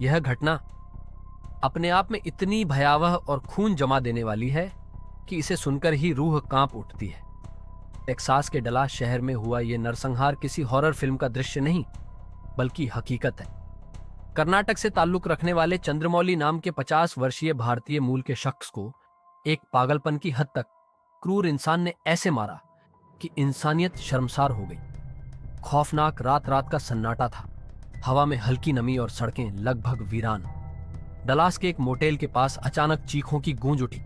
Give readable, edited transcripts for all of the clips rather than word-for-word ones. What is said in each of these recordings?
यह घटना अपने आप में इतनी भयावह और खून जमा देने वाली है कि इसे सुनकर ही रूह कांप उठती है। टेक्सास के डलास शहर में हुआ यह नरसंहार किसी हॉरर फिल्म का दृश्य नहीं, बल्कि हकीकत है। कर्नाटक से ताल्लुक रखने वाले चंद्रमौली नाम के 50 वर्षीय भारतीय मूल के शख्स को एक पागलपन की हद तक क्रूर इंसान ने ऐसे मारा कि इंसानियत शर्मसार हो गई। खौफनाक रात रात का सन्नाटा था, हवा में हल्की नमी और सड़कें लगभग वीरान। डलास के एक मोटेल के पास अचानक चीखों की गूंज उठी।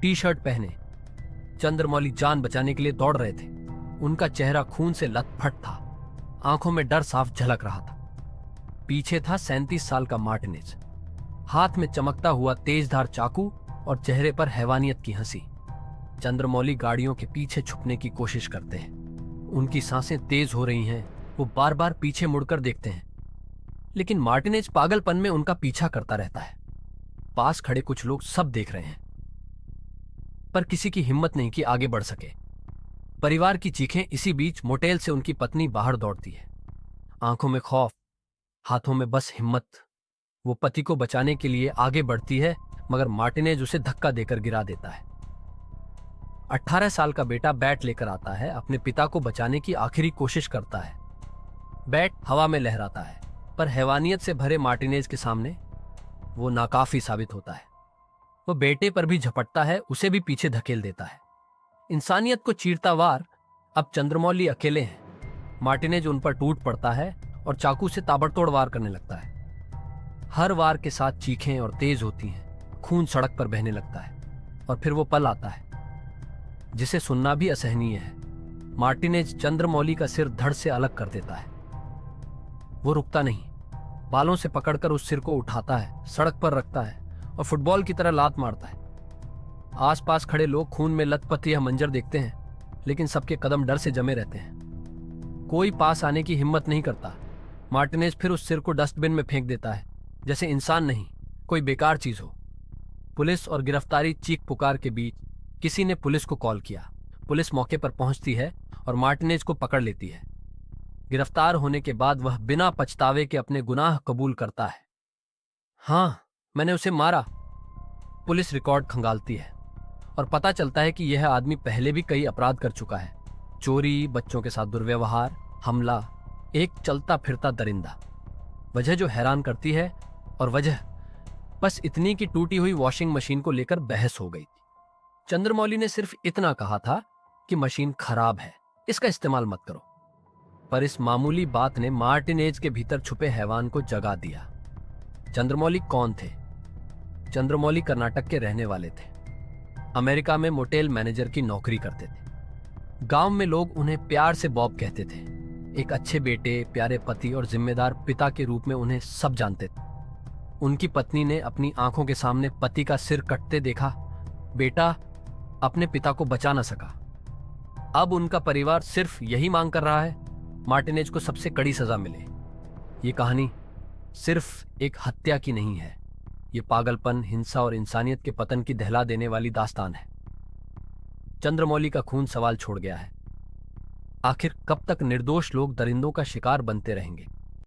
टी शर्ट पहने चंद्रमौली जान बचाने के लिए दौड़ रहे थे। उनका चेहरा खून से लथपथ था, आंखों में डर साफ झलक रहा था। पीछे था 37 साल का मार्टिनेज, हाथ में चमकता हुआ तेजधार चाकू और चेहरे पर हैवानियत की हंसी। चंद्रमौली गाड़ियों के पीछे छुपने की कोशिश करते हैं। उनकी सांसें तेज हो रही हैं, वो बार बार पीछे मुड़कर देखते हैं, लेकिन मार्टिनेज पागलपन में उनका पीछा करता रहता है। पास खड़े कुछ लोग सब देख रहे हैं, पर किसी की हिम्मत नहीं कि आगे बढ़ सके। परिवार की चीखें। इसी बीच मोटेल से उनकी पत्नी बाहर दौड़ती है, आंखों में खौफ, हाथों में बस हिम्मत। वो पति को बचाने के लिए आगे बढ़ती है, मगर मार्टिनेज उसे धक्का देकर गिरा देता है। 18 साल का बेटा बैट लेकर आता है, अपने पिता को बचाने की आखिरी कोशिश करता है। बैट हवा में लहराता है, पर हैवानियत से भरे मार्टिनेज के सामने वो नाकाफी साबित होता है। वो बेटे पर भी झपटता है, उसे भी पीछे धकेल देता है। इंसानियत को चीरता वार। अब चंद्रमौली अकेले हैं। मार्टिनेज उन पर टूट पड़ता है और चाकू से ताबड़तोड़ वार करने लगता है। हर वार के साथ चीखें और तेज होती हैं, खून सड़क पर बहने लगता है, और फिर वो पल आता है जिसे सुनना भी असहनीय है। मार्टिनेज चंद्रमौली का सिर धड़ से अलग कर देता है। वो रुकता नहीं, बालों से पकड़कर उस सिर को उठाता है, सड़क पर रखता है और फुटबॉल की तरह लात मारता है। आसपास खड़े लोग खून में लथपथ यह मंजर देखते हैं, लेकिन सबके कदम डर से जमे रहते हैं। कोई पास आने की हिम्मत नहीं करता। मार्टिनेज फिर उस सिर को डस्टबिन में फेंक देता है, जैसे इंसान नहीं, कोई बेकार चीज हो। पुलिस और गिरफ्तारी चीख पुकार के बीच किसी ने पुलिस को कॉल किया। पुलिस मौके पर पहुंचती है और मार्टिनेज को पकड़ लेती है। गिरफ्तार होने के बाद वह बिना पछतावे के अपने गुनाह कबूल करता है। हाँ, मैंने उसे मारा। पुलिस रिकॉर्ड खंगालती है और पता चलता है कि यह आदमी पहले भी कई अपराध कर चुका है। चोरी, बच्चों के साथ दुर्व्यवहार, हमला, एक चलता फिरता दरिंदा। वजह जो हैरान करती है, और वजह बस इतनी कि टूटी हुई वॉशिंग मशीन को लेकर बहस हो गई थी। चंद्रमौली ने सिर्फ इतना कहा था कि मशीन खराब है, इसका इस्तेमाल मत करो। पर इस मामूली बात ने मार्टिनेज के भीतर छुपे हैवान को जगा दिया। चंद्रमौली कौन थे? चंद्रमौली कर्नाटक के रहने वाले थे। अमेरिका में मोटेल मैनेजर की नौकरी करते थे। गांव में लोग उन्हें प्यार से बॉब कहते थे। एक अच्छे बेटे, प्यारे पति और जिम्मेदार पिता के रूप में उन्हें सब जानते थे। उनकी पत्नी ने अपनी आंखों के सामने पति का सिर कटते देखा। बेटा अपने पिता को बचा न सका। अब उनका परिवार सिर्फ यही मांग कर रहा है, मार्टिनेज को सबसे कड़ी सजा मिले। ये कहानी सिर्फ एक हत्या की नहीं है, ये पागलपन, हिंसा और इंसानियत के पतन की दहला देने वाली दास्तान है। चंद्रमौली का खून सवाल छोड़ गया है। आखिर कब तक निर्दोष लोग दरिंदों का शिकार बनते रहेंगे?